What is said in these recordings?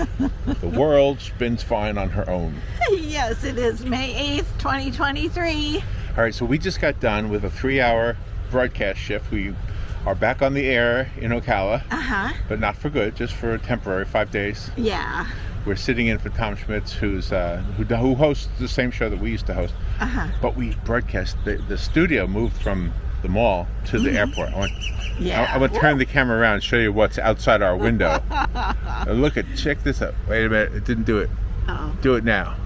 The world spins fine on her own. Yes, it is May 8th, 2023. All right, so we just got done with a 3-hour broadcast shift. We are back on the air in Ocala, but not for good, just for a temporary 5 days. Yeah. We're sitting in for Tom Schmitz, who hosts the same show that we used to host. But we broadcast, the studio moved from the mall to the airport. I want to turn the camera around and show you what's outside our window. Check this out. Wait a minute, it didn't do it. Do it now.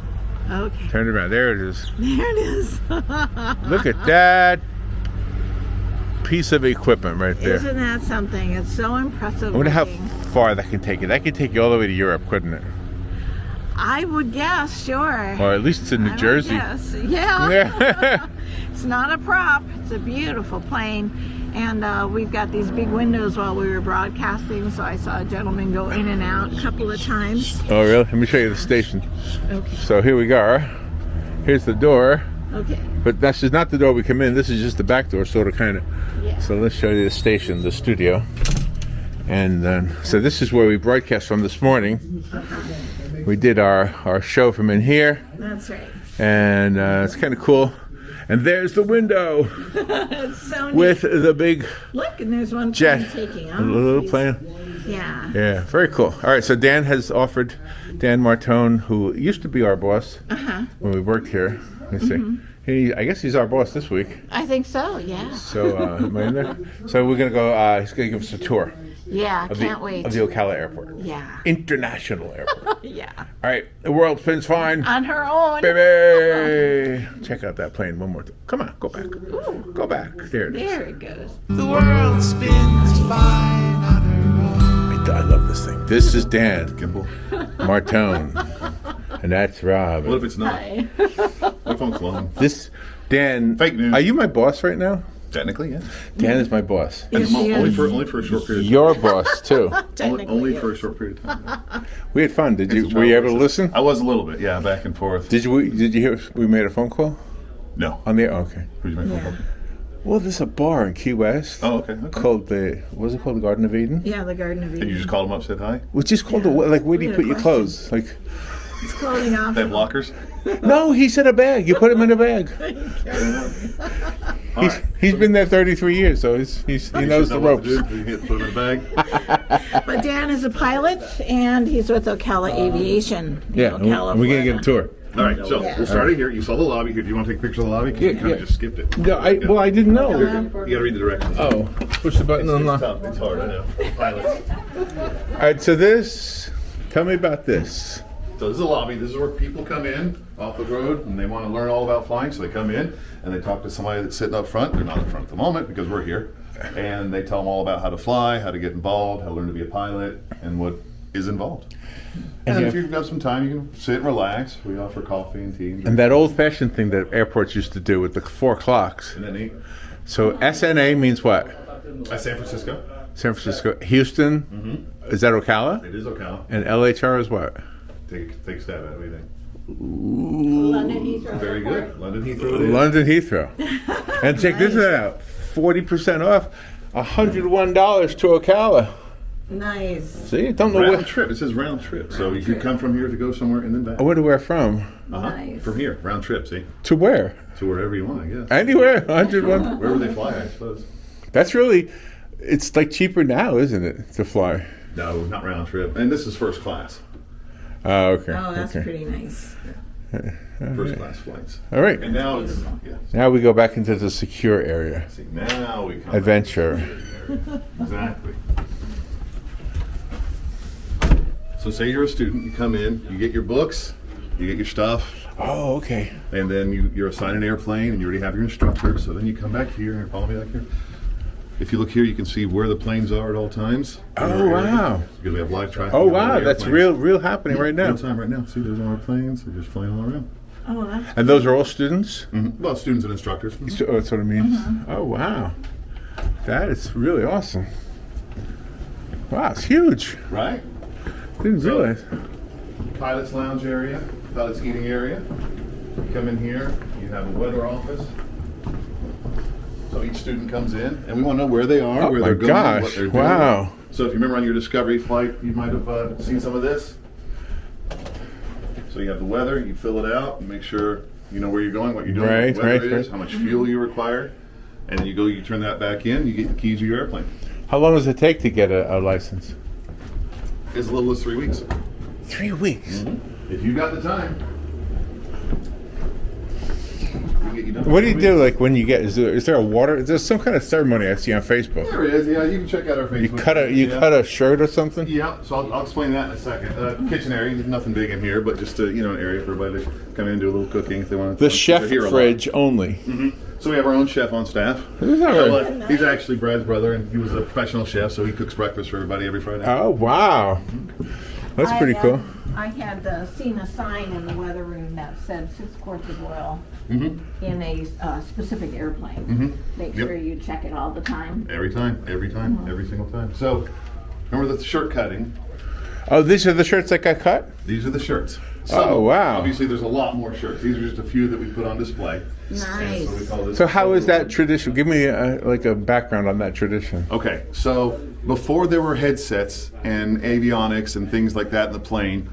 Okay. Turn it around. There it is. There it is. Look at that piece of equipment right there. Isn't that something? It's so impressive. I wonder how looking. far that can take you. That could take you all the way to Europe, couldn't it? I would guess, sure. Or at least it's in New Jersey. Yes. Yeah. It's not a prop. It's a beautiful plane. And we've got these big windows while we were broadcasting, so I saw a gentleman go in and out a couple of times. Oh, really? Let me show you the station. Okay. So here we go. Here's the door. Okay. But that's just not the door we come in. This is just the back door, sort of, kind of. Yeah. So let's show you the station, the studio. And then, so this is where we broadcast from this morning. We did our show from in here. That's right. And it's kind of cool. And there's the window It's so neat. with the big Look, and there's one jet. plane taking A off. little plane. Yeah. Yeah, very cool. All right, so Dan has offered, Dan Martone, who used to be our boss when we worked here. Let's see. I guess he's our boss this week. I think so, yeah. So, am I in there? So we're going to go, he's going to give us a tour Yeah, of can't the, wait. of the Ocala Airport. Yeah. International Airport. Yeah. All right, the world spins fine. On her own. Baby! Check out that plane one more time. Come on, go back. Go back. There it is. There it goes. The world spins fine on her own. I love this thing. This is Dan Gimbal. Martone. And that's Rob. What if it's not? Hi. What if I'm clone? This, Dan. Fake news. Are you my boss right now? Technically, yes. Dan is my boss. Yes, And she only is. for a short period. Your boss too. Technically, Only yes. for a short period of time. We had fun. Did you? It's a Were you able travel to basis. listen? I was a little bit, yeah, back and forth. Did you hear? We made a phone call No. on the. Okay. Who'd you make Yeah. phone call? Well, there's a bar in Key West. Oh, okay. Called the. What was it called? The Garden of Eden. Yeah, the Garden of Eden. And you just called them up, said hi? Which is called the. Like, where do you We put had a your clothes? Like. It's clothing off. They have lockers? No, he said a bag. You put him in a bag. All right. He's been there 33 years, so he knows the Know what to ropes. do. You hit, put them in a bag. But Dan is a pilot, and he's with Ocala Aviation. in Yeah, and Ocala, we're gonna get a Florida. tour. All right, so we'll start it here. You saw the lobby here. Do you want to take a picture of the lobby? 'Cause you kind yeah. of just skipped it. No, I didn't know. You got to read the directions. Oh, push the button on It's the. tough. It's hard, I know. Pilots. All right, so this. Tell me about this. So this is a lobby. This is where people come in off the road and they want to learn all about flying. So they come in and they talk to somebody that's sitting up front. They're not up front at the moment because we're here. And they tell them all about how to fly, how to get involved, how to learn to be a pilot, and what is involved. And if you've got some time, you can sit and relax. We offer coffee and tea. And that old-fashioned thing that airports used to do with the 4 clocks. And then eat. So SNA means what? San Francisco. San Francisco. Houston. Is that Ocala? It is Ocala. And LHR is what? Take a stab at it. What do you think? London Heathrow. Very good. London Heathrow. It is. London Heathrow. And check this out. 40% off. $101 to Ocala. Nice. See, don't know Round where. trip. It says round trip. So you could come from here to go somewhere and then back. I wonder where from. Nice. From here, round trip. See, To where? to wherever you want, I guess. Anywhere. 101. Wherever they fly, I suppose. That's really. It's like cheaper now, isn't it, to fly? No, not round trip. And this is first class. Oh, okay. Oh, that's okay. pretty nice. First class flights. All right. And now it's Now we go back into the secure area. See, now we come. Adventure. Exactly. So say you're a student, you come in, you get your books, you get your stuff, Oh, okay. and then you're assigned an airplane, and you already have your instructor. So then you come back here and follow me back here. If you look here, you can see where the planes are at all times. Oh, wow. Because we have live tracking. Oh, of all wow. the That's airplanes. real happening right now. Real time right now. See, there's all our planes. They're just flying all around. Oh, that's And those are all students? Well, students and instructors. So that's what it means. Oh, wow. That is really awesome. Wow, it's huge. Right? Didn't So- realize. Pilot's lounge area, pilot's eating area. You come in here, you have a weather office. So each student comes in, and we want to know where they are, Oh where my they're going, what gosh. they're doing. Wow. So if you remember on your discovery flight, you might have seen some of this. So you have the weather, you fill it out and make sure you know where you're going, what you're doing, Right, what the weather right, is, right. how much fuel you require, and then you turn that back in, you get the keys to your airplane. How long does it take to get a license? As little as 3 weeks. 3 weeks. If you got the time. we'll get you done. What do you do like when you get? Is there a water? Is there some kind of ceremony I see on Facebook? There is, yeah. You can check out our Facebook. You cut a shirt or something? Yeah, so I'll explain that in a second. Kitchen area, there's nothing big in here, but just an area for everybody to come in and do a little cooking if they want to. The chef fridge only. Mm-hmm. So we have our own chef on staff. Is that right? He's actually Brad's brother, and he was a professional chef, so he cooks breakfast for everybody every Friday. Oh wow, that's pretty cool. I had seen a sign in the weather room that said 6 quarts of oil Mm-hmm. in a specific airplane. Mm-hmm. Make sure you check it all the time. Every time, every single time. So remember the shirt cutting. Oh, these are the shirts that got cut? These are the shirts. Oh, wow. Obviously, there's a lot more shirts. These are just a few that we put on display. Nice. So we call this. So how is that tradition? Give me a background on that tradition. Okay, so before there were headsets and avionics and things like that in the plane,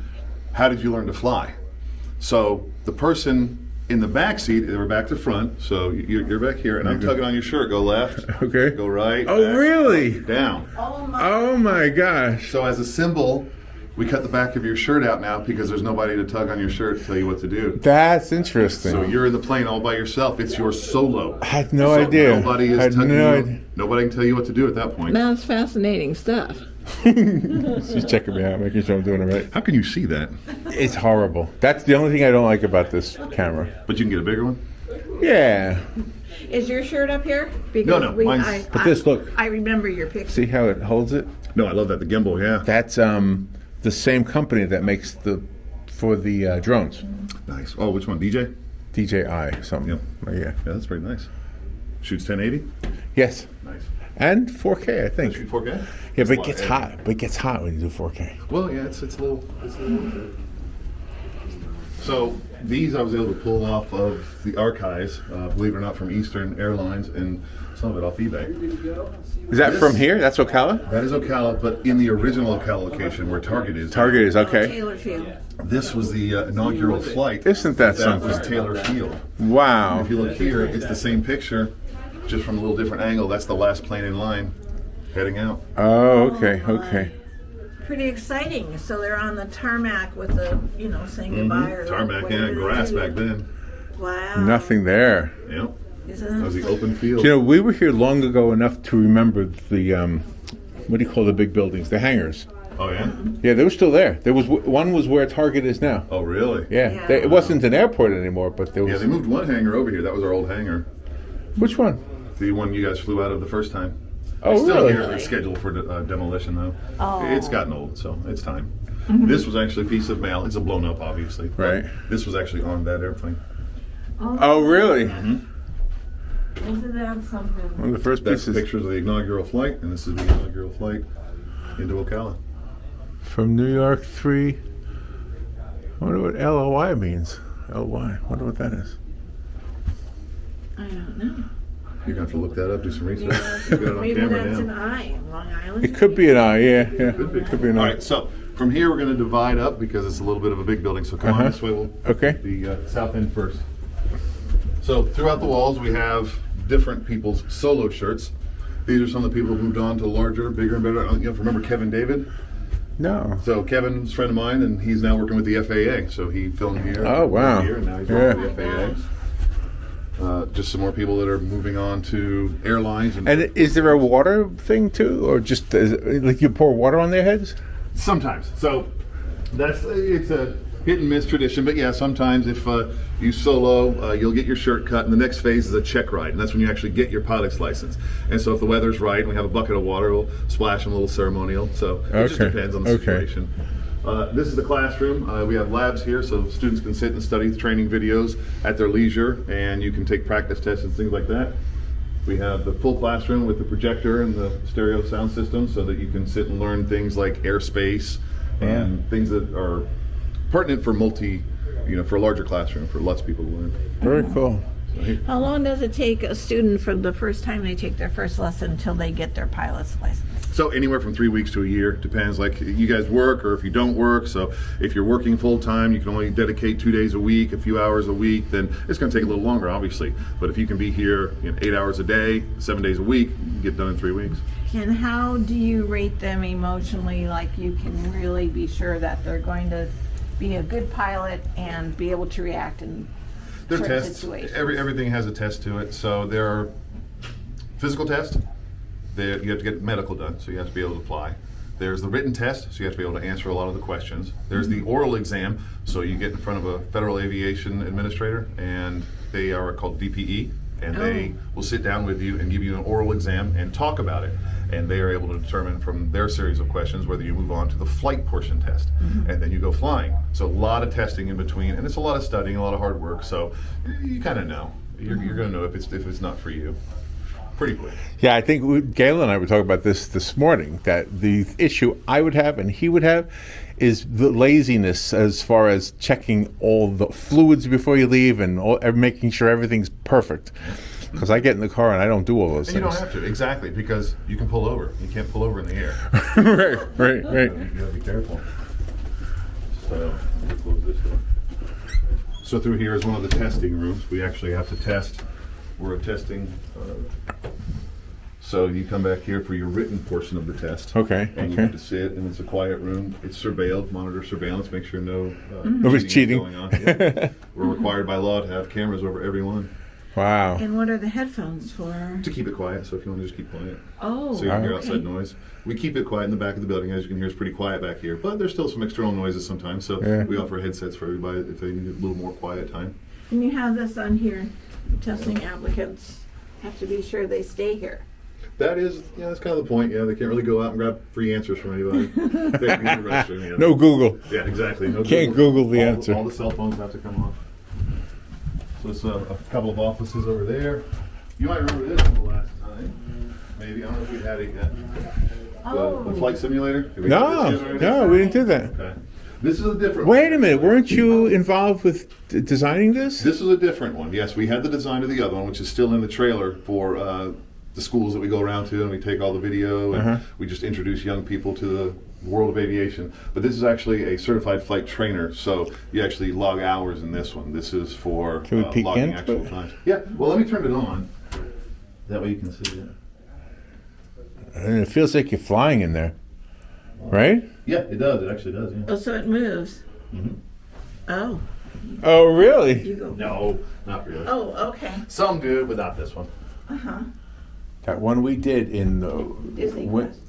how did you learn to fly? So the person in the back seat, they were back to front, so you're back here, and I'm tugging on your shirt. Go left. Okay. Go right. Oh, back, really? Down. Oh my gosh. So as a symbol, we cut the back of your shirt out now because there's nobody to tug on your shirt to tell you what to do. That's interesting. So you're in the plane all by yourself. It's your solo. I had no So idea. Nobody is I had tugging no you. idea. Nobody can tell you what to do at that point. That's fascinating stuff. She's checking me out, making sure I'm doing it right. How can you see that? It's horrible. That's the only thing I don't like about this camera. But you can get a bigger one? Yeah. Is your shirt up here? Because No, mine's- But this, look. I remember your picture. See how it holds it? No, I love that. The gimbal, yeah. That's the same company that makes for the drones. Nice. Oh, which one? DJ? DJI something. Yep. Oh, yeah. Yeah, that's pretty nice. Shoots 1080? Yes. Nice. And 4K, I think. Shoot 4K? Yeah, That's but a it lot gets of hot. But it gets hot when you do 4K. Well, yeah, it's a little. So these I was able to pull off of the archives, believe it or not, from Eastern Airlines, and some of it off eBay. Is that from here? That's Ocala? That is Ocala, but in the original Ocala location where Target is. Target is, okay. Taylor Field. This was the inaugural flight. Isn't that That something? was Taylor Field. Wow. If you look here, it's the same picture, just from a little different angle. That's the last plane in line heading out. Oh, okay, okay. Pretty exciting. So they're on the tarmac with the, saying goodbye. Or Tarmac whatever and they grass do. back then. Wow. Nothing there. Yep. Isn't That was that the open field. You know, we were here long ago enough to remember the, what do you call the big buildings? The hangars. Oh, yeah? Yeah, they were still there. There was one was where Target is now. Oh, really? Yeah, Yeah. it wasn't an airport anymore, but there was. Yeah, they moved one hangar over here. That was our old hangar. Which one? The one you guys flew out of the first time. Oh, It's still really? here, but it's scheduled for demolition, though. Oh. It's gotten old, so it's time. This was actually a piece of mail. It's a blown up, obviously. but Right. This was actually on that airplane. Oh, really? Isn't that something? One of the first That's pieces pictures of the inaugural flight, and this is the inaugural flight into Ocala. from New York 3. I wonder what LOI means. LY. Wonder what that is. I don't know. You're going to have to look that up, do some research. You've got it on Maybe camera that's now. an I in Long Island. It could be an eye. Yeah, yeah. Could be. an All eye. right, so from here we're going to divide up because it's a little bit of a big building. So come on this way. We'll Okay. the south end first. So throughout the walls we have different people's solo shirts. These are some of the people who moved on to larger, bigger, and better. Remember Kevin David? No. So Kevin's a friend of mine, and he's now working with the FAA. So he filmed here. Oh, wow. Here, and now he's Yeah. working with the FAA. Just some more people that are moving on to airlines. And is there a water thing too, or just like you pour water on their heads? Sometimes. So it's a hit and miss tradition, but yeah, sometimes if you solo, you'll get your shirt cut, and the next phase is a check ride, and that's when you actually get your pilot's license. And so if the weather's right and we have a bucket of water, we'll splash them a little ceremonial. So it just Okay. depends on the Okay. situation. This is the classroom. We have labs here, so students can sit and study the training videos at their leisure, and you can take practice tests and things like that. We have the full classroom with the projector and the stereo sound system so that you can sit and learn things like airspace and things that are pertinent for for a larger classroom, for lots of people to learn. Very cool. How long does it take a student from the first time they take their first lesson until they get their pilot's license? So anywhere from 3 weeks to a year, depends. Like you guys work or if you don't work. So if you're working full time, you can only dedicate 2 days a week, a few hours a week. Then it's going to take a little longer, obviously. But if you can be here 8 hours a day, 7 days a week, you can get done in 3 weeks. And how do you rate them emotionally? Like you can really be sure that they're going to be a good pilot and be able to react in Their certain tests, situations. everything has a test to it. So there are physical tests. You have to get medical done, so you have to be able to fly. There's the written test, so you have to be able to answer a lot of the questions. There's the oral exam, so you get in front of a Federal Aviation Administrator, and they are called DPE, and they will sit down with you and give you an oral exam and talk about it. And they are able to determine from their series of questions whether you move on to the flight portion test, and then you go flying. So a lot of testing in between, and it's a lot of studying, a lot of hard work. So you kind of know. You're going to know if it's not for you. Pretty quick. Yeah, I think Gail and I were talking about this morning, that the issue I would have and he would have is the laziness as far as checking all the fluids before you leave and making sure everything's perfect. Because I get in the car and I don't do all those And things. you don't have to, exactly, because you can pull over. You can't pull over in the air. right. You gotta be careful. So, we'll close this door. So through here is one of the testing rooms. We actually have to test. We're testing. So you come back here for your written portion of the test. Okay, And you okay. have to sit, and it's a quiet room. It's surveilled, monitor surveillance, make sure no Nobody's cheating. is going on. Yeah. We're required by law to have cameras over everyone Wow. And what are the headphones for? to keep it quiet. So if you want to just keep quiet. Oh, So you can hear okay. outside noise. We keep it quiet in the back of the building. As you can hear, it's pretty quiet back here. But there's still some external noises sometimes. So Yeah. we offer headsets for everybody if they need a little more quiet time. And you have this on here. Testing applicants have to be sure they stay here. That is, that's kind of the point. Yeah, they can't really go out and grab free answers from anybody. They have to go to the restroom, yeah. No Google. Yeah, exactly. No Can't Google the all, answer. All the cell phones have to come off. So it's a couple of offices over there. You might remember this from the last time. Maybe. I don't know if we had it yet. The flight simulator? Did we have this yet? No, we didn't do that. Okay. This is a different Wait one. a minute, weren't you involved with designing this? This is a different one. Yes, we had the design of the other one, which is still in the trailer for the schools that we go around to, and we take all the video, and we just introduce young people to the world of aviation. But this is actually a certified flight trainer, so you actually log hours in this one. This is for Can we peek logging in? actual time. Yeah, well, let me turn it on. That way you can see it. And it feels like you're flying in there, right? Yeah, it does. It actually does, yeah. Oh, so it moves. Mhm. Oh, Oh, really? you go. No, not really. Oh, okay. Some do, but not this one. That one we did in Disney Wi- Quest.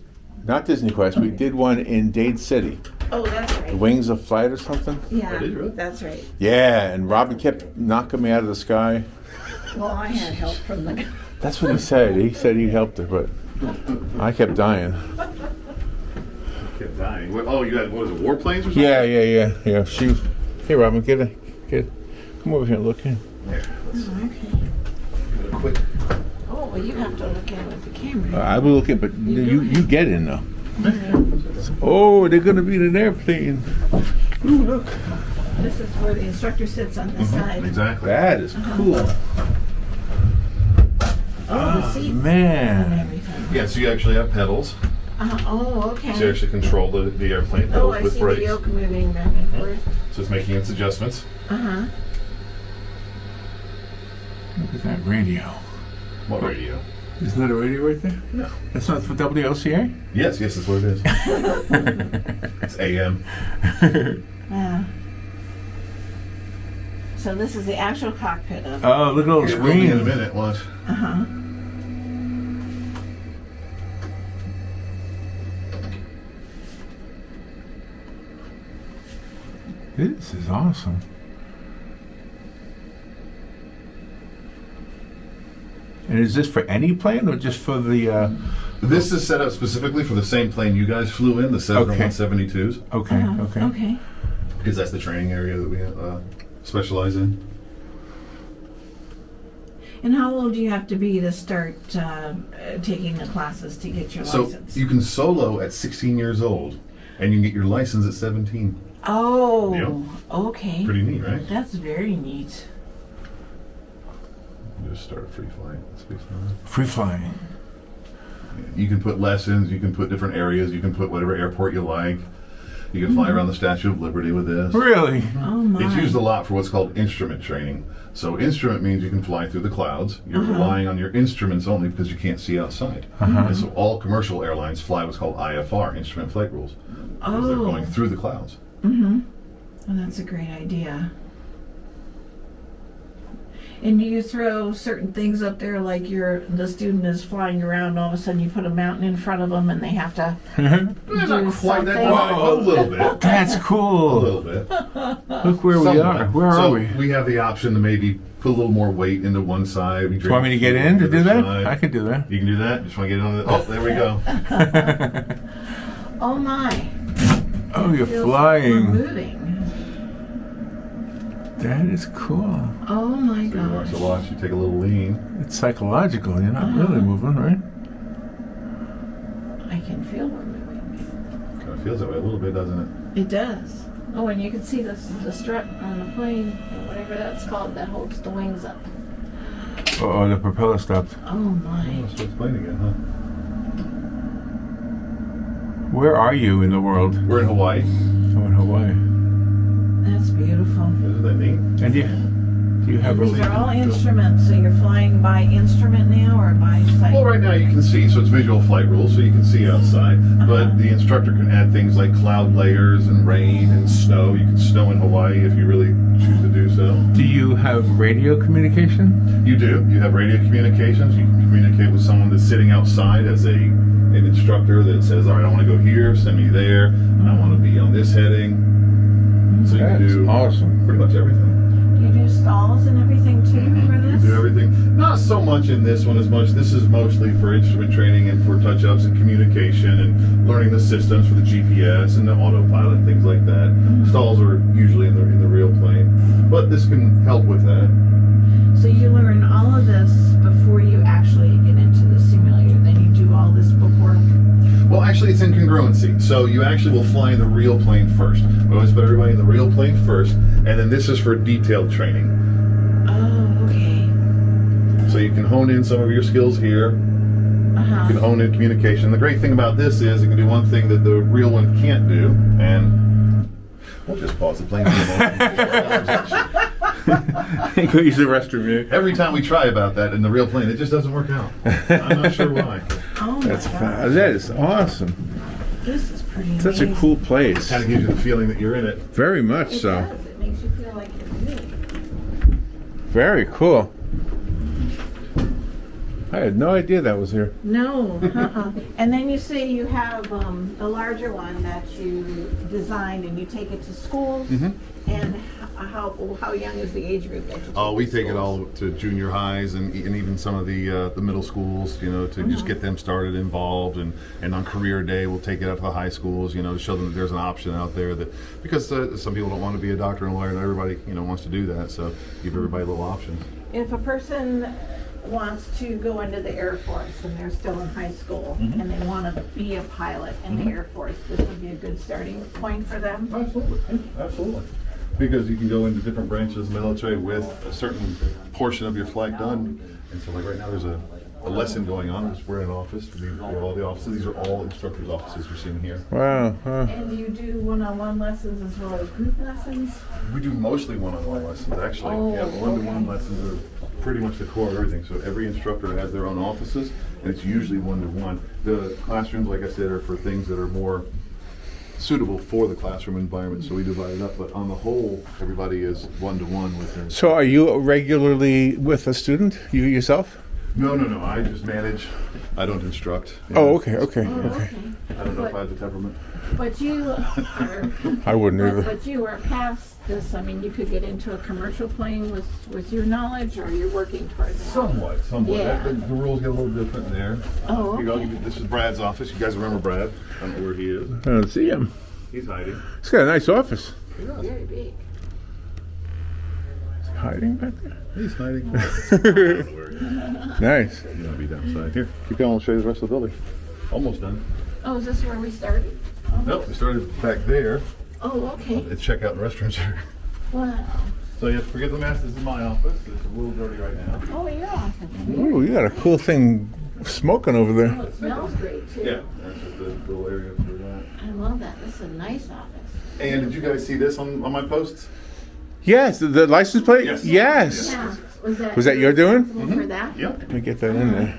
not Disney Quest. We did one in Dade City, Oh, that's the right. Wings of Flight or something. Yeah, Oh, did you really? that's right. Yeah, and Robin kept knocking me out of the sky. Well, I had help from the. That's what he said. He said he helped her, but I kept dying. Kept dying. Oh, you had, what was it, warplanes or something? Yeah. She was. Hey, Robin, get. Come over here and look in. Yeah, let's Okay. give it a quick. Oh, well, you have to look at it with the camera. I will look in, but you get in though. Oh, they're gonna be in an airplane. Ooh, look. This is where the instructor sits on this side. Exactly. That is cool. Oh, the seat and Man. everything. Yeah, so you actually have pedals. Oh, okay. So you actually control the airplane Oh, pedals I with see brakes. the yoke moving back and forth. So it's making its adjustments. Uh-huh. Look at that radio. What radio? Isn't that a radio right there? No. That's not for WLCA? Yes, that's what it is. It's AM. Yeah. So this is the actual cockpit of. Oh, look at all the It will be in a screens. minute. Watch. Uh-huh. This is awesome. And is this for any plane or just for the? This is set up specifically for the same plane you guys flew in, the 172s, Okay, okay. Okay. because that's the training area that we specialize in. And how old do you have to be to start taking the classes to get your So license? you can solo at 16 years old, and you can get your license at 17. Oh, Yep. okay. Pretty neat, right? That's very neat. Just start free flying. Let's be fine. Free flying. You can put lessons, you can put different areas, you can put whatever airport you like. You can fly around the Statue of Liberty with this. Really? Oh my. It's used a lot for what's called instrument training. So instrument means you can fly through the clouds. You're relying on your instruments only because you can't see outside. And so all commercial airlines fly what's called IFR, instrument flight rules. Because they're going through the clouds. Well, that's a great idea. And do you throw certain things up there, like the student is flying around, all of a sudden you put a mountain in front of them and they have to do Not quite something? that. A little bit. That's A cool. little bit. Look where we are. Where are we? We have the option to maybe put a little more weight into one side. Do you want me to get in to do that? I can. could do that. You can do that? Just want to get on the... Oh, there we go. Oh my. Oh, you're Feels flying. Like we're moving. That is cool. Oh my So you watch gosh. the watch, you take a little lean. It's psychological. You're not really moving, right? I can feel we're moving. Kind of feels that way a little bit, doesn't it? It does. Oh, and you can see the strut on the plane, or whatever that's called, that holds the wings up. Oh, the propeller stopped. Oh my. Oh, so it's playing again, huh? Where are you in the world? We're in Hawaii. I'm in Hawaii. That's beautiful. Isn't that neat? And do you have These a... are all instruments, so you're flying by instrument now or by sight? Well, right now you can see, so it's visual flight rules, so you can see outside. But the instructor can add things like cloud layers and rain and snow. You can snow in Hawaii if you really choose to do so. Do you have radio communication? You do. You have radio communications. You can communicate with someone that's sitting outside as an instructor that says, all right, I want to go here, send me there, I want to be on this heading. So you can That's do awesome. pretty much everything. You do stalls and everything too for You this? can do everything. Not so much in this one as much. This is mostly for instrument training and for touch-ups and communication and learning the systems for the GPS and the autopilot and things like that. Stalls are usually in the real plane, but this can help with that. So you learn all of this before you actually get into the simulator, then you do all this before? Well, actually, it's in congruency. So you actually will fly in the real plane first. We always put everybody in the real plane first, and then this is for detailed training. Oh, okay. So you can hone in some of your skills here. You can hone in communication. The great thing about this is it can do one thing that the real one can't do, and we'll just pause the plane for a moment. Go use the restroom, yeah. Every time we try about that in the real plane, it just doesn't work out. I'm not sure why. Oh my That's gosh. that is awesome. This is pretty Such a amazing. cool place. Kind of gives you the feeling that you're in it. Very much It so. does. It makes you feel like you're big. Very cool. I had no idea that was here. No. And then you say you have the larger one that you designed and you take it to schools. And how young is the age group that you take Oh, we to take it schools? all to junior highs and even some of the middle schools, to just get them started involved. And on career day, we'll take it out to the high schools, to show them that there's an option out there because some people don't want to be a doctor and lawyer, and everybody, wants to do that. So give everybody a little option. If a person wants to go into the Air Force and they're still in high school and they want to be a pilot in the Air Force, this would be a good starting point for them? Absolutely, absolutely. Because you can go into different branches of the military with a certain portion of your flight done. And so like right now there's a lesson going on. We're in an office. We have all the offices. These are all instructors' offices you're seeing here. Wow. And you do one-on-one lessons as well as group lessons? We do mostly one-on-one lessons, actually. Oh, Yeah, one-to-one okay. lessons are pretty much the core of everything. So every instructor has their own offices, and it's usually one-to-one. The classrooms, like I said, are for things that are more suitable for the classroom environment, so we divide it up. But on the whole, everybody is one-to-one with their... So are you regularly with a student, you yourself? No. I just manage. I don't instruct. Oh, okay. Oh, Okay. I don't know if I have the temperament. But you are... I wouldn't either. But you are past this. I mean, you could get into a commercial plane with your knowledge, or you're working towards that. Somewhat. Yeah. The rules get a little different there. Oh, Here you go. okay. This is Brad's office. You guys remember Brad? I don't know where he is. I don't see him. He's hiding. He's got a nice office. Very big. Is he hiding back there? He's hiding. Nice. He's gonna be downside. Here, keep going. I'll show you the rest of the building. Almost done. Oh, is this where we started? Nope, we started back there. Oh, okay. Let's check out the restrooms here. Wow. So you have to forget the mess. This is my office. It's a little dirty right now. Oh, your office. Ooh, you got a cool thing Smoking over there. Oh, it smells great too. Yeah, that's just the little area for that. I love that. This is a nice office. And did you guys see this on my posts? Yes, the license plate? Yes. Yes. Yeah. Was that your doing? For that? Yep. Let me get that in there.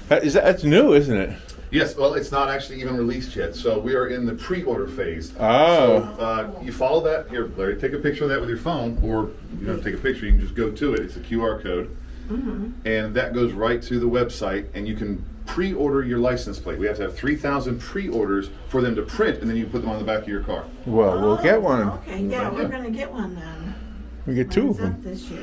That's new, isn't it? Yes, well, it's not actually even released yet, so we are in the pre-order phase. Oh. So you follow that. Here, Larry, take a picture of that with your phone, or you don't have to take a picture, you can just go to it. It's a QR code. And that goes right to the website, and you can pre-order your license plate. We have to have 3,000 pre-orders for them to print, and then you put them on the back of your car. Well, we'll get one. Okay, yeah, we're going to get one then. We get two of When's them. up this year.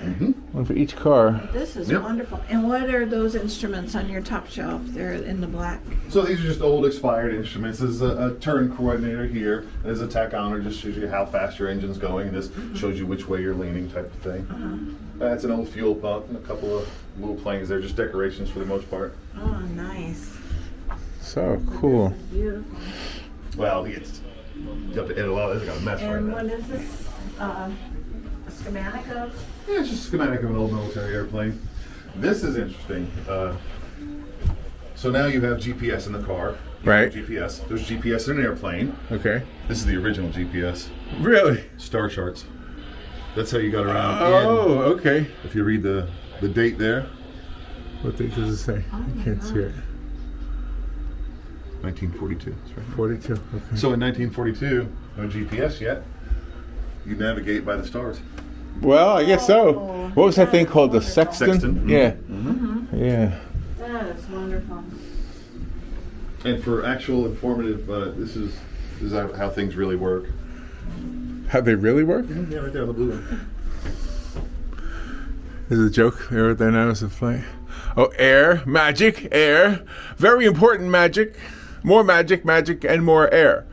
One for each car. This is Yep. wonderful. And what are those instruments on your top shelf? They're in the black. So these are just old expired instruments. There's a turn coordinator here. There's a tachometer, just shows you how fast your engine's going. And this shows you which way you're leaning, type of thing. That's an old fuel pump and a couple of little planes. They're just decorations for the most part. Oh, nice. So cool. This is beautiful. Well, you have to edit a lot of this. I got a mess right And now. what is this? A schematic of? Yeah, it's just a schematic of an old military airplane. This is interesting. So now you have GPS in the car. You Right. have GPS. There's GPS in an airplane. Okay. This is the original GPS. Really? Star charts. That's how you got around. Oh, okay. If you read the date there, What date does it say? I can't see it. 1942. That's right. 42. Okay. So in 1942, no GPS yet. You navigate by the stars. Well, I guess so. Oh, What was that thing that's called? The wonderful. sextant? Sextant. Yeah. Yeah. That is wonderful. And for actual informative, this is how things really work. How they really work? Yeah, right there on the blue one. There's a joke. Aerodynamics of flight. Oh, air, magic, air. Very important magic. More magic, magic, and more air.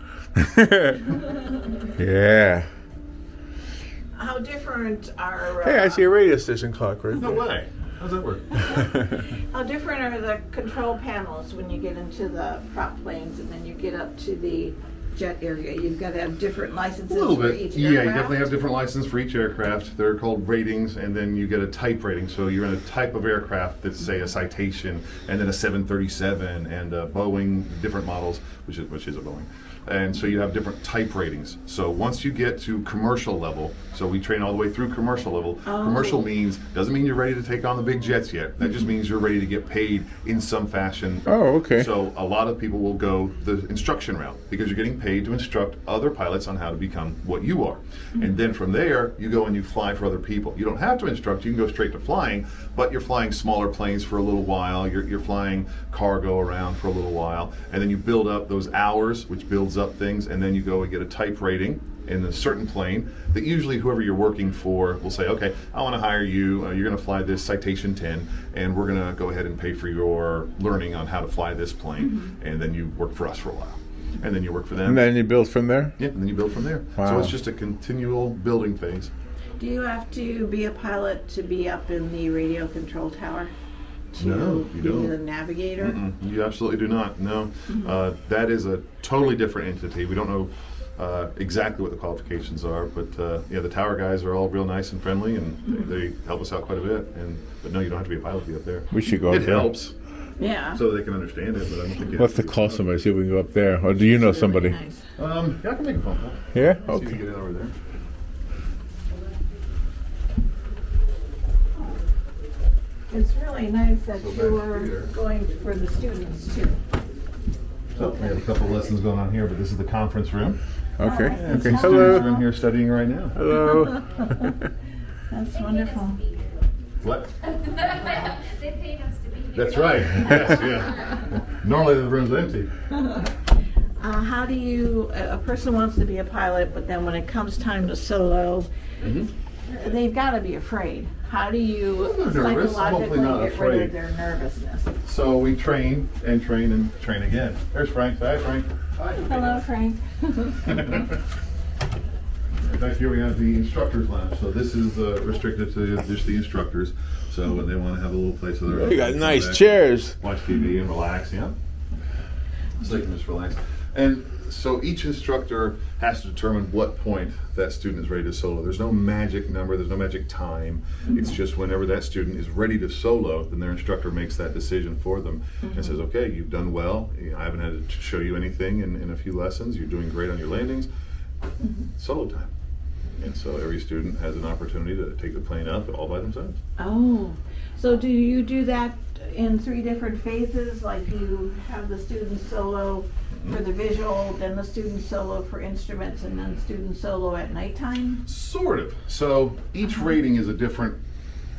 Yeah. How different are Hey, I see a radio station clock right No there. way. How's that work? how different are the control panels when you get into the prop planes and then you get up to the jet area? You've got to have different licenses A little for bit. each Yeah, you aircraft? definitely have different license for each aircraft. They're called ratings, and then you get a type rating. So you're in a type of aircraft that's, say, a Citation, and then a 737, and a Boeing, different models, which is a Boeing. And so you have different type ratings. So once you get to commercial level, so we train all the way through commercial level. Commercial doesn't mean you're ready to take on the big jets yet. That just means you're ready to get paid in some fashion. Oh, okay. So a lot of people will go the instruction route because you're getting paid to instruct other pilots on how to become what you are. And then from there, you go and you fly for other people. You don't have to instruct, you can go straight to flying, but you're flying smaller planes for a little while, you're flying cargo around for a little while, and then you build up those hours, which builds up things, and then you go and get a type rating in a certain plane that usually whoever you're working for will say, okay, I want to hire you, you're going to fly this Citation 10, and we're going to go ahead and pay for your learning on how to fly this plane, and then you work for us for a while. And then you work for them. And then you build from there? Yeah, and then you build from there. Wow. So it's just a continual building phase. Do you have to be a pilot to be up in the radio control tower? To No, you be don't. the navigator? You absolutely do not. No, that is a totally different entity. We don't know exactly what the qualifications are, but yeah, the tower guys are all real nice and friendly, and they help us out quite a bit. But no, you don't have to be a pilot to be up there. We should go It up there. helps Yeah. so they can understand it, but I don't think you We'll have to call somebody, see if we can go up there. Or do you know somebody? Nice. Yeah, I can make a phone call. Yeah? See if we Okay. can get it over there. It's really nice that Go back you're here. going for the students too. So we have a couple lessons going on here, but this is the conference room. Okay. And Okay. some students are in Hello. here studying right now. Hello. That's wonderful. What? They paid us to be here. That's right. Yes, yeah. Normally the room's empty. How do you, a person wants to be a pilot, but then when it comes time to solo, they've got to be afraid. How do you They're nervous. psychologically Hopefully not get rid afraid. of their nervousness? So we train and train and train again. There's Frank. Hi, Frank. Hello, Frank. Back here we have the instructors lab. So this is restricted to just the instructors. So when they want to have a little place of their own, You got they nice come back, chairs. watch TV and relax. Yeah. So they can just relax. And So each instructor has to determine what point that student is ready to solo. There's no magic number, there's no magic time. It's just whenever that student is ready to solo, then their instructor makes that decision for them and says, okay, you've done well. I haven't had to show you anything in a few lessons. You're doing great on your landings. Solo time. And so every student has an opportunity to take the plane up all by themselves. Oh, so do you do that in 3 different phases? Like you have the students solo for the visual, then the student solo for instruments, and then student solo at nighttime? Sort of. So each rating is a different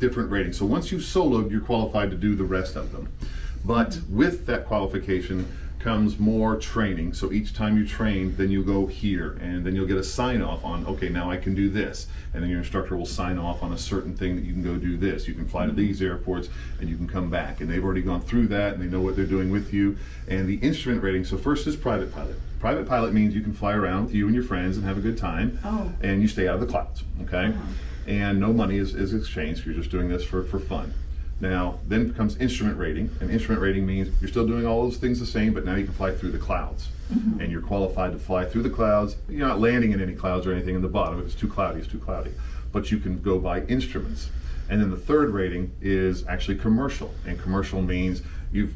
rating. So once you've soloed, you're qualified to do the rest of them. But with that qualification comes more training. So each time you train, then you go here, and then you'll get a sign off on, okay, now I can do this. And then your instructor will sign off on a certain thing that you can go do this. You can fly to these airports and you can come back. And they've already gone through that and they know what they're doing with you. And the instrument rating, so first is private pilot. Private pilot means you can fly around with you and your friends and have a good time. And you stay out of the clouds, okay? And no money is exchanged. You're just doing this for fun. Now, then comes instrument rating, and instrument rating means you're still doing all those things the same, but now you can fly through the clouds. And you're qualified to fly through the clouds. You're not landing in any clouds or anything in the bottom. If it's too cloudy, it's too cloudy. But you can go by instruments. And then the third rating is actually commercial, and commercial means you've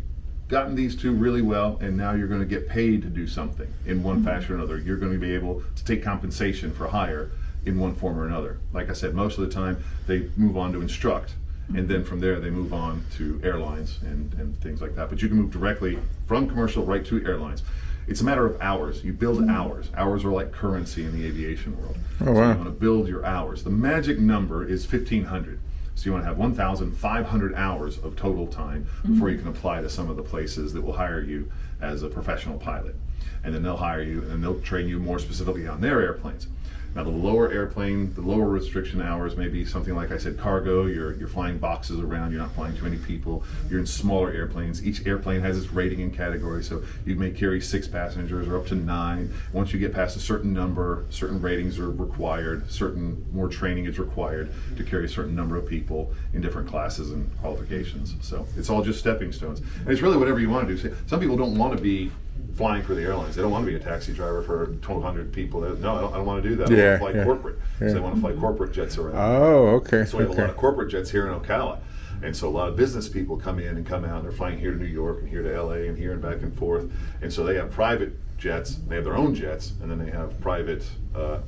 gotten these 2 really well, and now you're going to get paid to do something in one fashion or another. You're going to be able to take compensation for hire in one form or another. Like I said, most of the time they move on to instruct. And then from there, they move on to airlines and things like that. But you can move directly from commercial right to airlines. It's a matter of hours. You build hours. Hours are like currency in the aviation world. Oh, so wow. you want to build your hours. The magic number is 1,500. So you want to have 1,500 hours of total time before you can apply to some of the places that will hire you as a professional pilot. And then they'll hire you, and then they'll train you more specifically on their airplanes. Now the lower airplane, the lower restriction hours may be something like I said, cargo. You're flying boxes around. You're not flying too many people. You're in smaller airplanes. Each airplane has its rating and category. So you may carry 6 passengers or up to 9. Once you get past a certain number, certain ratings are required. Certain more training is required to carry a certain number of people in different classes and qualifications. So it's all just stepping stones. And it's really whatever you want to do. Some people don't want to be flying for the airlines. They don't want to be a taxi driver for 1,200 people. No, I don't want to do that. I want to fly corporate. So they want to fly corporate jets around. Oh, okay. So we have a lot of corporate jets here in Ocala. And so a lot of business people come in and come out. And they're flying here to New York and here to LA and here and back and forth. And so they have private jets. They have their own jets. And then they have private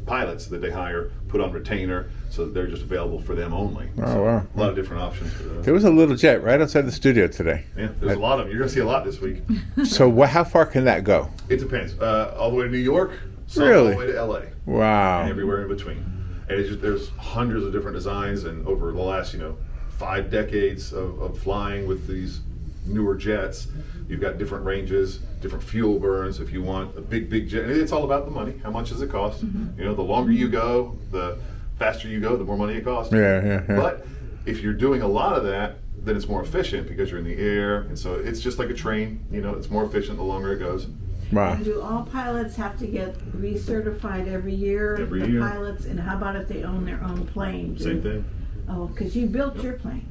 pilots that they hire, put on retainer, so that they're just available for them only. Oh, so wow. A lot of different options for those. There was a little jet right outside the studio today. Yeah, there's a lot of them. You're going to see a lot this week. So how far can that go? It depends. All the way to New York, some all Really? the way to LA. Wow. And everywhere in between. And it's just, there's hundreds of different designs, and over the last 5 decades of flying with these newer jets, you've got different ranges, different fuel burns. If you want a big jet, and it's all about the money. How much does it cost? The longer you go, the faster you go, the more money it costs. Yeah. But if you're doing a lot of that, then it's more efficient because you're in the air, and so it's just like a train. It's more efficient the longer it goes. Wow. And do all pilots have to get recertified every year? Every the year. Pilots, and how about if they own their own plane? Same thing. Oh, because you built your plane,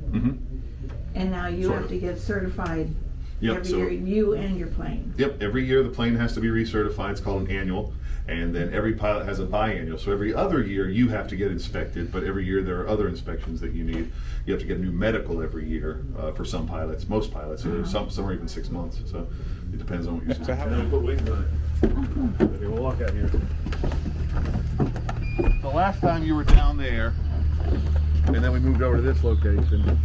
and now you Sort have of. to get certified Yep, every so- year, you and your plane. Yep, every year the plane has to be recertified. It's called an annual. And then every pilot has a biannual. So every other year you have to get inspected, but every year there are other inspections that you need. You have to get a new medical every year for some pilots, most pilots. Some are even 6 months. So it depends on what you're So how- doing. Put wings on it. Okay, we'll walk out here. The last time you were down there, and then we moved over to this location.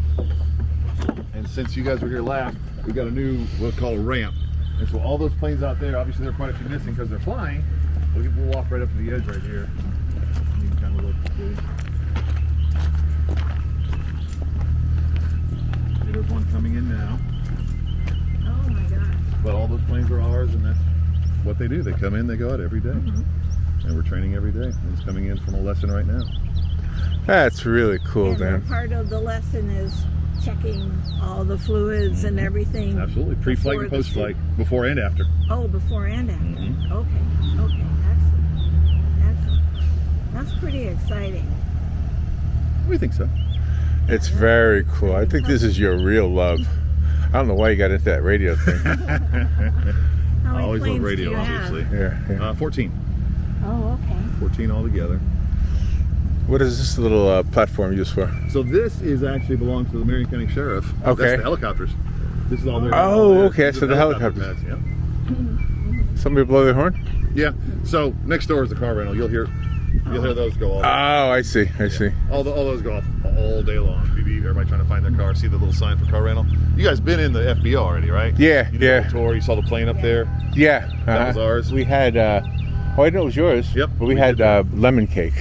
And since you guys were here last, we got a new, what's called a ramp. And so all those planes out there, obviously there are quite a few missing because they're flying. We'll walk right up to the edge right here. You can kind of look and see. There's one coming in now. Oh my gosh. But all those planes are ours, and that's what they do. They come in, they go out every day. And we're training every day. And it's coming in from a lesson right now. That's really cool, And Dan. part of the lesson is checking all the fluids and everything. Absolutely. Pre-flight and before the post-flight, before and after. Oh, before and after. Mhm. Okay, excellent. That's pretty exciting. We think so. It's very cool. I think this is your real love. I don't know why you got into that radio thing. How many Always planes love radio, do you have? obviously. Yeah. 14. Oh, okay. 14 altogether. What is this little platform used for? So this is actually belongs to the Marion County Sheriff. Okay. That's the helicopters. This is all their. Oh, okay, These so are the helicopters. pads, yeah. Somebody blow their horn? Yeah. So next door is the car rental. You'll hear those go off. Oh, I see. I see. All those go off all day long. Everybody trying to find their car. See the little sign for car rental. You guys been in the FBO already, right? Yeah, You did a tour. You saw the plane up there. Yeah. That was ours. We had, I didn't know it was yours. Yep, But we we had did lemon cake.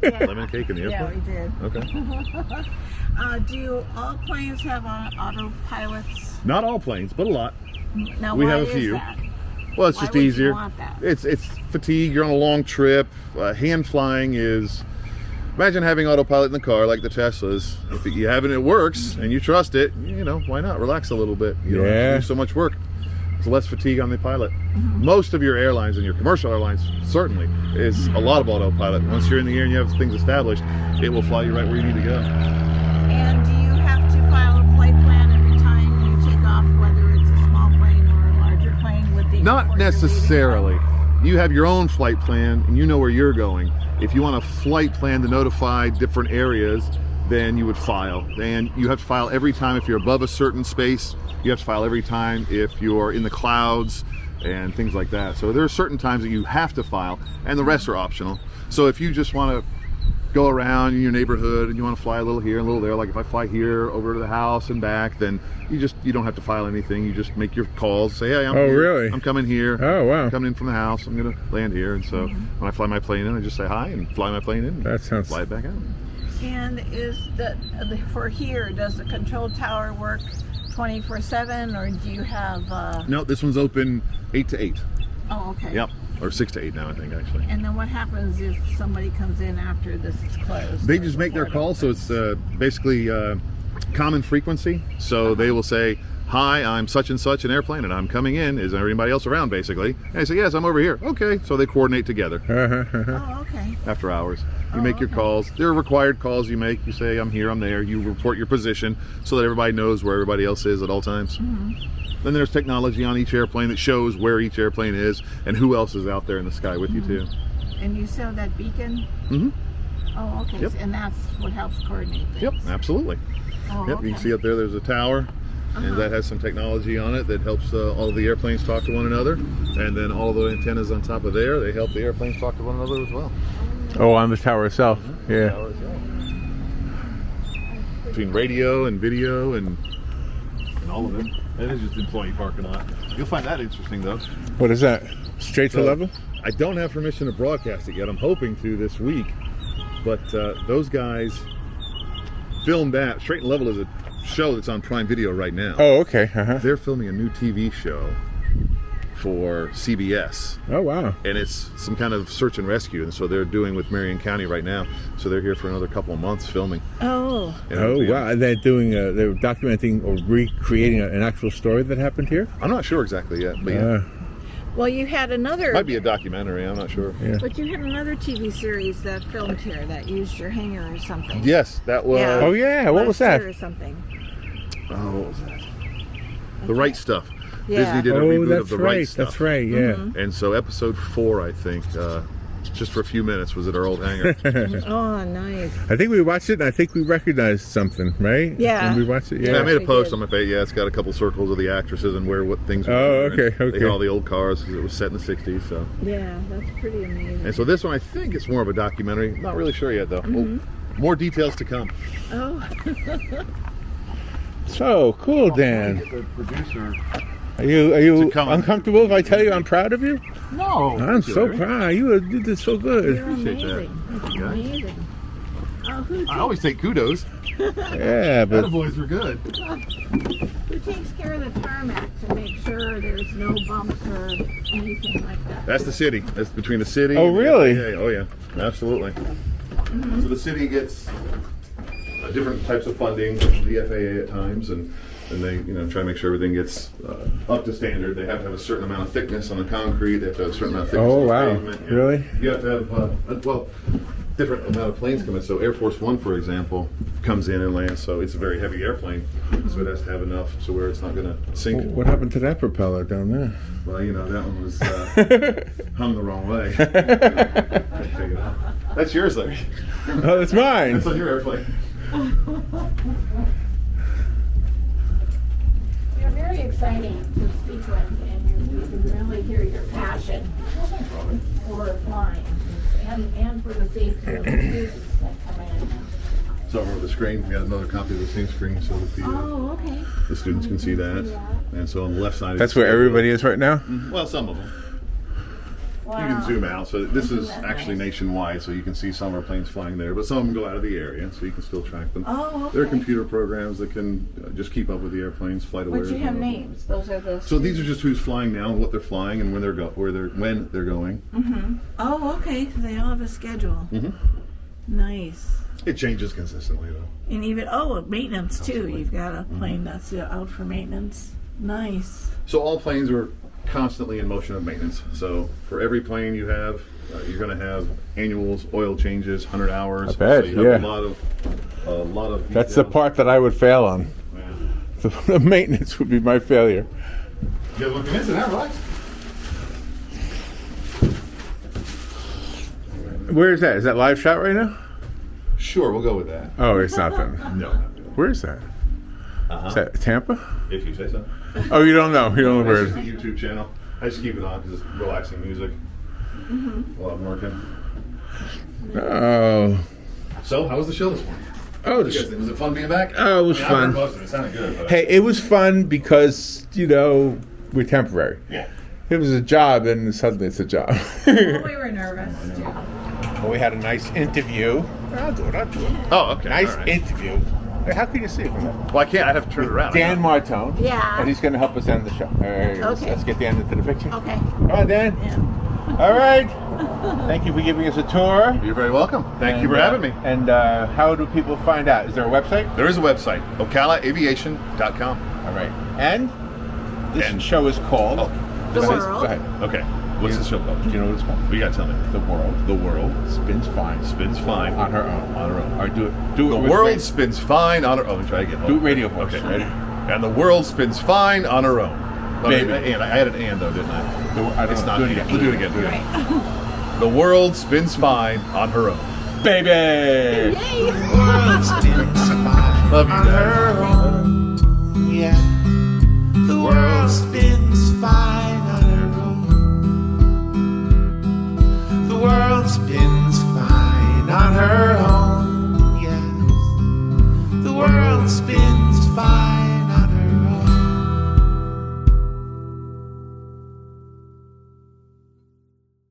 Lemon cake in the Yeah, airport. we did. Okay. Do all planes have autopilots? Not all planes, but a lot. Now, We why have a is few. that? Well, it's Why just would you easier. want that? It's fatigue. You're on a long trip. Hand flying is. Imagine having autopilot in the car like the Teslas. If you have it, it works, and you trust it. Why not relax a little bit? You don't have to do so much work. There's less fatigue on the pilot. Most of your airlines and your commercial airlines certainly is a lot of autopilot. Once you're in the air and you have things established, it will fly you right where you need to go. And do you have to file a flight plan every time you take off, whether it's a small plane or a larger plane with the Not airport you're leaving necessarily. from? You have your own flight plan and you know where you're going. If you want a flight plan to notify different areas, then you would file. And you have to file every time if you're above a certain space. You have to file every time if you're in the clouds and things like that. So there are certain times that you have to file, and the rest are optional. So if you just want to go around in your neighborhood and you want to fly a little here and a little there, like if I fly here over to the house and back, then you don't have to file anything. You just make your calls, say, hey, I'm here. Really? I'm coming here. Oh, wow. I'm coming in from the house. I'm going to land here. And so when I fly my plane in, I just say hi and fly my plane in. That sounds- Fly it back out. And is for here, does the control tower work 24/7, or do you have? No, this one's open 8 to 8. Oh, okay. Yep. Or 6 to 8 now, I think, actually. And then what happens if somebody comes in after this is closed? They just make their call, so it's basically common frequency. So they will say, hi, I'm such and such an airplane and I'm coming in. Is anybody else around, basically? And I say, yes, I'm over here. Okay, so they coordinate together Oh, okay. after hours. You make your calls. There are required calls you make. You say, I'm here, I'm there. You report your position so that everybody knows where everybody else is at all times. Then there's technology on each airplane that shows where each airplane is and who else is out there in the sky with you, too. And you saw that beacon? Mm-hmm. Oh, okay. Yep. And that's what helps coordinate things. Yep, absolutely. Oh, Yep, okay. you can see up there, there's a tower, and that has some technology on it that helps all of the airplanes talk to one another. And then all the antennas on top of there, they help the airplanes talk to one another as well. Oh, on the tower itself. Yeah. Tower as well. Between radio and video and all of it. It is just employee parking lot. You'll find that interesting, though. What is that? Straight to So, level? I don't have permission to broadcast it yet. I'm hoping to this week. But those guys filmed that. Straight and Level is a show that's on Prime Video right now. Oh, okay. They're filming a new TV show for CBS. Oh, wow. And it's some kind of search and rescue. And so they're doing with Marion County right now. So they're here for another couple of months filming. Oh. And Oh, it'll be wow. They're documenting or recreating an actual story that happened here? I'm not sure exactly yet, but yeah. Well, you had another. Might be a documentary, I'm not sure. Yeah. But you had another TV series that filmed here that used your hangar or something. Yes, that was. Yeah. Oh, yeah. What was Last that? year or something. Oh, what was that? The Right Stuff. Yeah. Disney did a Oh, reboot that's of The right. Right Stuff. That's right, yeah. And so episode 4, I think, just for a few minutes, was at our old hangar. Oh, nice. I think we watched it and I think we recognized something, right? Yeah. When we watched it, Yeah, I yeah. made a We post did. on my page. Yeah, it's got a couple circles of the actresses and what things were. Oh, doing. okay, They okay. got all the old cars because it was set in the 60s. So, Yeah, that's pretty amazing. and so this one, I think it's more of a documentary. Not really sure yet, though. Well, more details to come. Oh, So cool, Dan. Get the producer. Are you come. uncomfortable if I tell you I'm proud of you? No, I'm so proud. You did so good. you're Appreciate that. amazing. That's Yeah. amazing. Oh, I always take kudos. Yeah, but Boys are good. who takes care of the tarmac to make sure there's no bumps or anything like that? That's the city. That's between the city. Oh, and the really? FAA. Oh, yeah. Absolutely. So the city gets different types of funding from the FAA at times, and they try to make sure everything gets up to standard. They have to have a certain amount of thickness on the concrete. They have to have a certain amount of thickness Oh, on the wow. pavement. Really? You have to have different amount of planes come in. So Air Force One, for example, comes in and lands. So it's a very heavy airplane, so it has to have enough so where it's not going to sink. What happened to that propeller down there? Well, that one was hung the wrong way. Take it out. That's yours, Larry. Oh, that's mine. That's on your airplane. You're very exciting to speak with, and you can really hear your passion for flying and for the safety of the students that come in. So over the screen, we got another copy of the same screen so that Okay. the students can see that. And so on the left side, That's where everybody is right now? Well, some of them. Wow. You can zoom out. So this is actually nationwide, so you can see some of our planes flying there, but some of them go out of the area, so you can still track them. Oh, okay. There are computer programs that can just keep up with the airplanes, flight aware. But you have names. Those are the. So these are just who's flying now, what they're flying, and when they're when they're going. Mm-hmm. Oh, okay. So they all have a schedule. Mm-hmm. Nice. It changes consistently, though. And even maintenance too. You've got a plane that's out for maintenance. Nice. So all planes are constantly in motion of maintenance. So for every plane you have, you're going to have annuals, oil changes, 100 hours. I bet, so you have a lot of. That's the part that I would fail on. Yeah. The maintenance would be my failure. You guys looking into that, relax. Where is that? Is that live shot right now? Sure, we'll go with that. Oh, it's not then. No. Where is that? Is that Tampa? If you say so. Oh, you don't know. You don't know where it It's is. just the YouTube channel. I just keep it on because it's relaxing music while I'm working. Oh. So, how was the show this morning? Oh, Was it fun being back? Oh, it was I fun. heard most of it. It sounded good. But Hey, it was fun because, we're temporary. yeah. It was a job, and suddenly it's a job. We were nervous too. Well, we had a nice interview. I'll do it. Oh, okay. Nice all right. interview. Hey, how can you see it from there? Well, I can't. I have to turn it around. Dan Martone. Yeah. And he's going to help us end the show. Okay. Let's get Dan into the picture. Okay. Come on, Dan. Yeah. All right. Thank you for giving us a tour. You're very welcome. Thank you for having me. And how do people find out? Is there a website? There is a website, ocalaaviation.com. All right. And this And- show is called... Oh, The Go World. ahead. okay. What's the show called? Do you know what it's called? You gotta tell me. The World. The world Spins fine. spins fine On her own. On her own. Or do it The with world radio. spins fine on her own. Try again. Do it radio voice. Okay. Ready? And the world spins fine on her own. Baby. And I had an and though, didn't I? I don't It's know. not. Do it again. We'll do it again. The world spins fine on her own. Baby! World spins fine Love you, Dad. on her own.